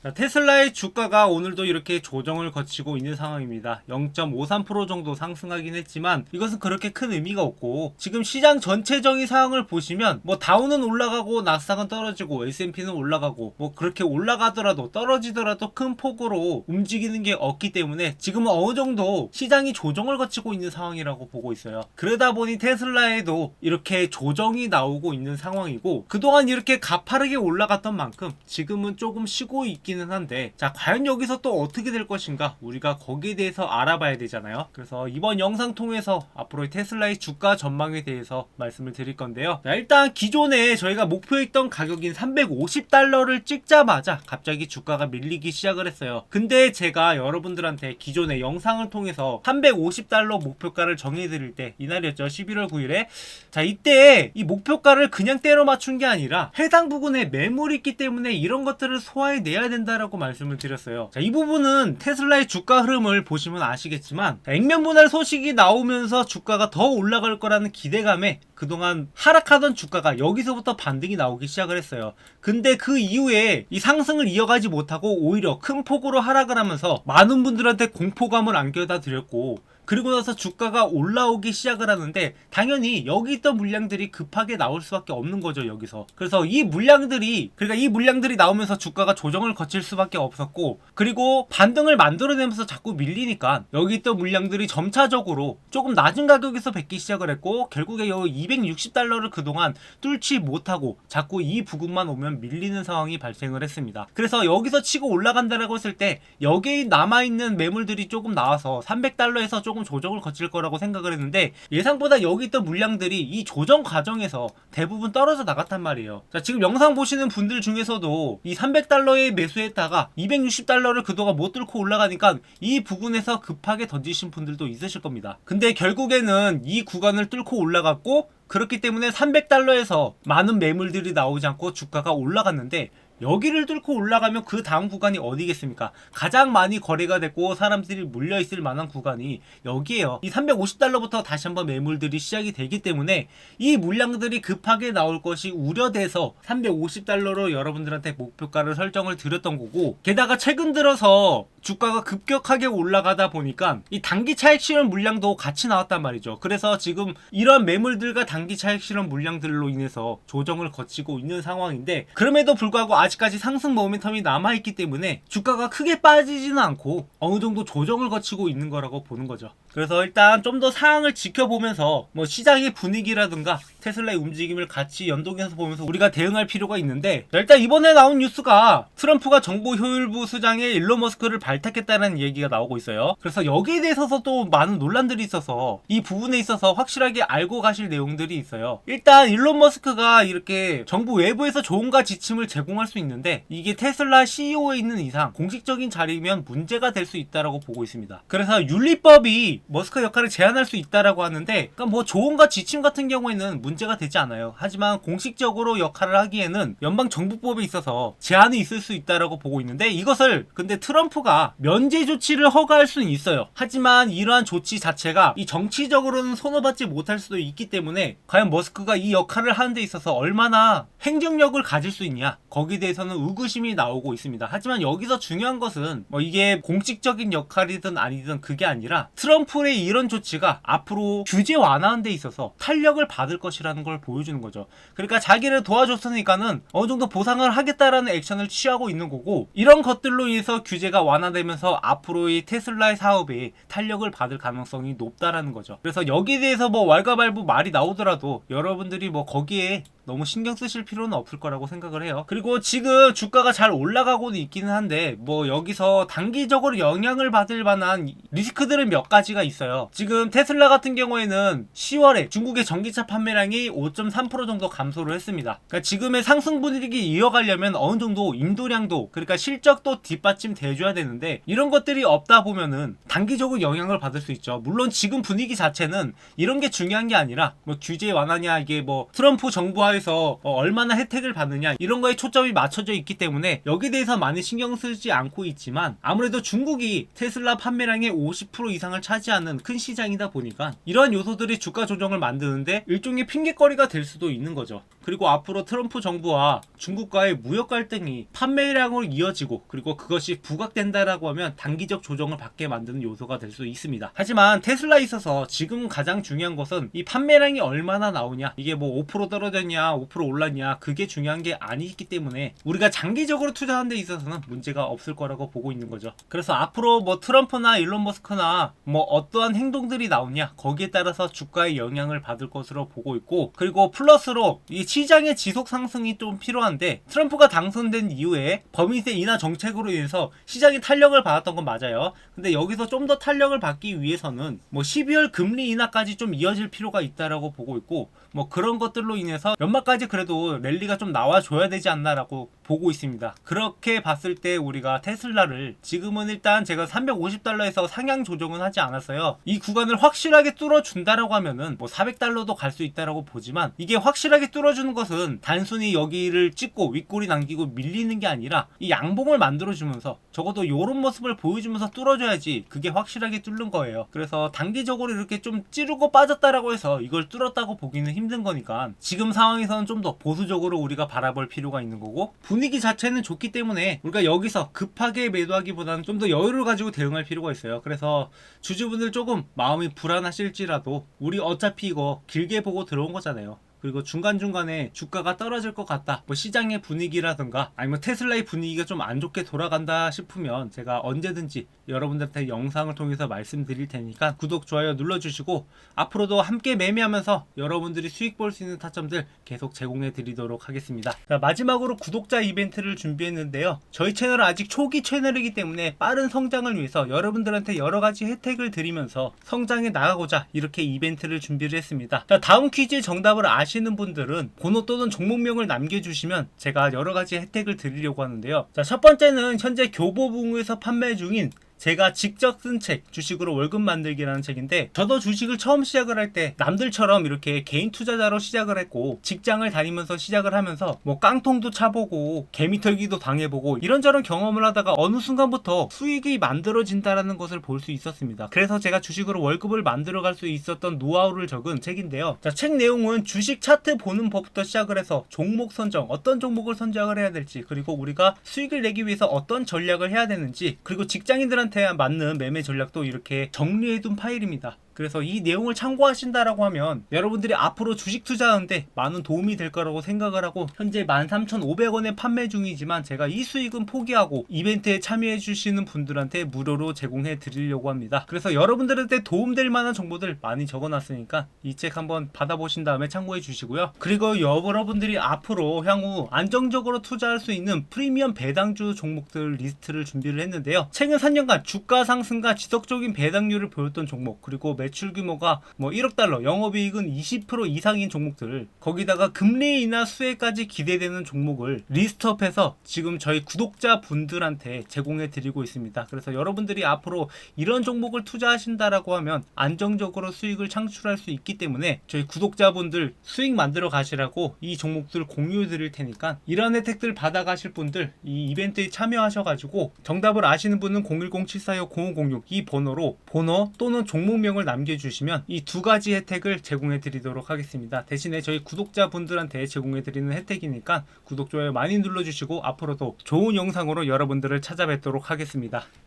자, 테슬라의 주가가 오늘도 이렇게 조정을 거치고 있는 상황입니다. 0.53% 정도 상승하긴 했지만 이것은 그렇게 큰 의미가 없고, 지금 시장 전체적인 상황을 보시면 뭐 다우는 올라가고 나스닥은 떨어지고 S&P는 올라가고, 뭐 그렇게 올라가더라도 떨어지더라도 큰 폭으로 움직이는 게 없기 때문에 지금은 어느 정도 시장이 조정을 거치고 있는 상황이라고 보고 있어요. 그러다 보니 테슬라에도 이렇게 조정이 나오고 있는 상황이고, 그동안 이렇게 가파르게 올라갔던 만큼 지금은 조금 쉬고 있기는 한데, 자, 과연 여기서 또 어떻게 될 것인가, 우리가 거기에 대해서 알아봐야 되잖아요. 그래서 이번 영상 통해서 앞으로의 테슬라의 주가 전망에 대해서 말씀을 드릴 건데요. 자, 일단 기존에 저희가 목표했던 가격인 350달러를 찍자마자 갑자기 주가가 밀리기 시작을 했어요. 근데 제가 여러분들한테 기존의 영상을 통해서 350달러 목표가를 정해드릴 때, 이날이었죠, 11월 9일에. 자, 이때 이 목표가를 그냥 때려 맞춘 게 아니라 해당 부분에 매물이 있기 때문에 이런 것들을 소화해내야 된다라고 말씀을 드렸어요. 자, 이 부분은 테슬라의 주가 흐름을 보시면 아시겠지만, 액면 분할 소식이 나오면서 주가가 더 올라갈 거라는 기대감에 그동안 하락하던 주가가 여기서부터 반등이 나오기 시작을 했어요. 근데 그 이후에 이 상승을 이어가지 못하고 오히려 큰 폭으로 하락을 하면서 많은 분들한테 공포감을 안겨다 드렸고, 그리고 나서 주가가 올라오기 시작을 하는데 당연히 여기 있던 물량들이 급하게 나올 수밖에 없는 거죠, 여기서. 그래서 이 물량들이 나오면서 주가가 조정을 거칠 수밖에 없었고, 그리고 반등을 만들어내면서 자꾸 밀리니까 여기 있던 물량들이 점차적으로 조금 낮은 가격에서 뱉기 시작을 했고, 결국에 여기 260달러를 그동안 뚫지 못하고 자꾸 이 부근만 오면 밀리는 상황이 발생을 했습니다. 그래서 여기서 치고 올라간다라고 했을 때 여기에 남아있는 매물들이 조금 나와서 300달러에서 조금 조정을 거칠 거라고 생각을 했는데, 예상보다 여기 있던 물량들이 이 조정 과정에서 대부분 떨어져 나갔단 말이에요. 자, 지금 영상 보시는 분들 중에서도 이 300달러에 매수했다가 260달러를 그동안 못 뚫고 올라가니까 이 부분에서 급하게 던지신 분들도 있으실 겁니다. 근데 결국에는 이 구간을 뚫고 올라갔고, 그렇기 때문에 300달러에서 많은 매물들이 나오지 않고 주가가 올라갔는데, 여기를 뚫고 올라가면 그 다음 구간이 어디겠습니까? 가장 많이 거래가 됐고 사람들이 물려있을 만한 구간이 여기에요. 이 350달러부터 다시 한번 매물들이 시작이 되기 때문에 이 물량들이 급하게 나올 것이 우려돼서 350달러로 여러분들한테 목표가를 설정을 드렸던 거고, 게다가 최근 들어서 주가가 급격하게 올라가다 보니까 이 단기 차익 실현 물량도 같이 나왔단 말이죠. 그래서 지금 이런 매물들과 단기 차익 실현 물량들로 인해서 조정을 거치고 있는 상황인데, 그럼에도 불구하고 아직까지 상승 모멘텀이 남아있기 때문에 주가가 크게 빠지지는 않고 어느 정도 조정을 거치고 있는 거라고 보는 거죠. 그래서 일단 좀 더 상황을 지켜보면서 뭐 시장의 분위기라든가 테슬라의 움직임을 같이 연동해서 보면서 우리가 대응할 필요가 있는데, 일단 이번에 나온 뉴스가 트럼프가 정보 효율부 수장에 일론 머스크를 발탁했다는 얘기가 나오고 있어요. 그래서 여기에 대해서도 많은 논란들이 있어서 이 부분에 있어서 확실하게 알고 가실 내용들이 있어요. 일단 일론 머스크가 이렇게 정부 외부에서 조언과 지침을 제공할 수 있는데, 이게 테슬라 CEO에 있는 이상 공식적인 자리면 문제가 될 수 있다라고 보고 있습니다. 그래서 윤리법이 머스크 역할을 제한할 수 있다라고 하는데, 그러니까 뭐 조언과 지침 같은 경우에는 문제가 되지 않아요. 하지만 공식적으로 역할을 하기에는 연방정부법에 있어서 제한이 있을 수 있다라고 보고 있는데, 이것을 근데 트럼프가 면제 조치를 허가할 수는 있어요. 하지만 이러한 조치 자체가 이 정치적으로는 선호받지 못할 수도 있기 때문에 과연 머스크가 이 역할을 하는 데 있어서 얼마나 행정력을 가질 수 있냐, 거기에 대해서는 의구심이 나오고 있습니다. 하지만 여기서 중요한 것은 뭐 이게 공식적인 역할이든 아니든 그게 아니라 트럼프의 이런 조치가 앞으로 규제 완화하는 데 있어서 탄력을 받을 것이라는 걸 보여주는 거죠. 그러니까 자기를 도와줬으니까는 어느 정도 보상을 하겠다라는 액션을 취하고 있는 거고, 이런 것들로 인해서 규제가 완화되면서 앞으로의 테슬라의 사업에 탄력을 받을 가능성이 높다라는 거죠. 그래서 여기에 대해서 뭐 왈가왈부 말이 나오더라도 여러분들이 뭐 거기에 너무 신경 쓰실 필요는 없을 거라고 생각을 해요. 그리고 지금 주가가 잘 올라가고는 있기는 한데, 뭐 여기서 단기적으로 영향을 받을 만한 리스크들은 몇 가지가 있어요. 지금 테슬라 같은 경우에는 10월에 중국의 전기차 판매량이 5.3% 정도 감소를 했습니다. 그러니까 지금의 상승 분위기 이어가려면 어느 정도 인도량도, 그러니까 실적도 뒷받침 돼줘야 되는데, 이런 것들이 없다 보면은 단기적으로 영향을 받을 수 있죠. 물론 지금 분위기 자체는 이런 게 중요한 게 아니라 뭐 규제 완화냐, 이게 뭐 트럼프 정부와의 주가에서 얼마나 혜택을 받느냐 이런 거에 초점이 맞춰져 있기 때문에 여기에 대해서 많이 신경 쓰지 않고 있지만 아무래도 중국이 테슬라 판매량의 50% 이상을 차지하는 큰 시장이다 보니까 이러한 요소들이 주가 조정을 만드는데 일종의 핑계거리가 될 수도 있는 거죠. 그리고 앞으로 트럼프 정부와 중국과의 무역 갈등이 판매량으로 이어지고 그리고 그것이 부각된다라고 하면 단기적 조정을 받게 만드는 요소가 될 수 있습니다. 하지만 테슬라에 있어서 지금 가장 중요한 것은 이 판매량이 얼마나 나오냐, 이게 뭐 5% 떨어졌냐 5% 올랐냐, 그게 중요한 게 아니기 때문에 우리가 장기적으로 투자하는 데 있어서는 문제가 없을 거라고 보고 있는 거죠. 그래서 앞으로 뭐 트럼프나 일론 머스크나 뭐 어떠한 행동들이 나오냐 거기에 따라서 주가에 영향을 받을 것으로 보고 있고, 그리고 플러스로 이 시장의 지속 상승이 좀 필요한데 트럼프가 당선된 이후에 법인세 인하 정책으로 인해서 시장이 탄력을 받았던 건 맞아요. 근데 여기서 좀 더 탄력을 받기 위해서는 뭐 12월 금리 인하까지 좀 이어질 필요가 있다라고 보고 있고, 뭐 그런 것들로 인해서 연말까지 그래도 랠리가 좀 나와줘야 되지 않나라고 보고 있습니다. 그렇게 봤을 때 우리가 테슬라를 지금은 일단 제가 350달러에서 상향 조정은 하지 않았어요. 이 구간을 확실하게 뚫어준다라고 하면은 뭐 400달러도 갈 수 있다라고 보지만, 이게 확실하게 뚫어주는 것은 단순히 여기를 찍고 윗골이 남기고 밀리는 게 아니라 이 양봉을 만들어주면서 적어도 이런 모습을 보여주면서 뚫어줘야지 그게 확실하게 뚫는 거예요. 그래서 단기적으로 이렇게 좀 찌르고 빠졌다라고 해서 이걸 뚫었다고 보기는 힘든 거니까 지금 상황에서는 좀 더 보수적으로 우리가 바라볼 필요가 있는 거고, 분위기 자체는 좋기 때문에 우리가 여기서 급하게 매도하기보다는 좀 더 여유를 가지고 대응할 필요가 있어요. 그래서 주주분들 조금 마음이 불안하실지라도 우리 어차피 이거 길게 보고 들어온 거잖아요. 그리고 중간중간에 주가가 떨어질 것 같다, 뭐 시장의 분위기라든가 아니면 테슬라의 분위기가 좀 안 좋게 돌아간다 싶으면 제가 언제든지 여러분들한테 영상을 통해서 말씀드릴 테니까 구독, 좋아요 눌러주시고 앞으로도 함께 매매하면서 여러분들이 수익 볼 수 있는 타점들 계속 제공해 드리도록 하겠습니다. 자, 마지막으로 구독자 이벤트를 준비했는데요. 저희 채널은 아직 초기 채널이기 때문에 빠른 성장을 위해서 여러분들한테 여러가지 혜택을 드리면서 성장해 나가고자 이렇게 이벤트를 준비를 했습니다. 자, 다음 퀴즈의 정답을 아시는 분들은 번호 또는 종목명을 남겨주시면 제가 여러가지 혜택을 드리려고 하는데요. 자, 첫 번째는 현재 교보문고에서 판매 중인 제가 직접 쓴 책, 주식으로 월급 만들기라는 책인데, 저도 주식을 처음 시작을 할 때 남들처럼 이렇게 개인 투자자로 시작을 했고 직장을 다니면서 시작을 하면서 뭐 깡통도 차보고 개미털기도 당해보고 이런저런 경험을 하다가 어느 순간부터 수익이 만들어진다라는 것을 볼 수 있었습니다. 그래서 제가 주식으로 월급을 만들어갈 수 있었던 노하우를 적은 책인데요. 자, 책 내용은 주식 차트 보는 법부터 시작을 해서 종목 선정, 어떤 종목을 선정을 해야 될지, 그리고 우리가 수익을 내기 위해서 어떤 전략을 해야 되는지, 그리고 직장인들한테 맞는 매매 전략도 이렇게 정리해둔 파일입니다. 그래서 이 내용을 참고하신다라고 하면 여러분들이 앞으로 주식 투자하는데 많은 도움이 될 거라고 생각을 하고, 현재 13,500원에 판매 중이지만 제가 이 수익은 포기하고 이벤트에 참여해 주시는 분들한테 무료로 제공해 드리려고 합니다. 그래서 여러분들한테 도움될 만한 정보들 많이 적어놨으니까 이 책 한번 받아보신 다음에 참고해 주시고요. 그리고 여러분들이 앞으로 향후 안정적으로 투자할 수 있는 프리미엄 배당주 종목들 리스트를 준비를 했는데요. 최근 3년간 주가 상승과 지속적인 배당률을 보였던 종목, 그리고 매출 규모가 뭐 1억 달러, 영업이익은 20% 이상인 종목들, 거기다가 금리 인하 수혜까지 기대되는 종목을 리스트업해서 지금 저희 구독자 분들한테 제공해 드리고 있습니다. 그래서 여러분들이 앞으로 이런 종목을 투자하신다라고 하면 안정적으로 수익을 창출할 수 있기 때문에 저희 구독자분들 수익 만들어 가시라고 이 종목들 공유해 드릴 테니까 이런 혜택들 받아 가실 분들 이 이벤트에 참여하셔가지고 정답을 아시는 분은 010-745-0506 이 번호로 번호 또는 종목명을 남겨주시면 이 두 가지 혜택을 제공해 드리도록 하겠습니다. 대신에 저희 구독자분들한테 제공해 드리는 혜택이니까 구독, 좋아요 많이 눌러주시고 앞으로도 좋은 영상으로 여러분들을 찾아뵙도록 하겠습니다.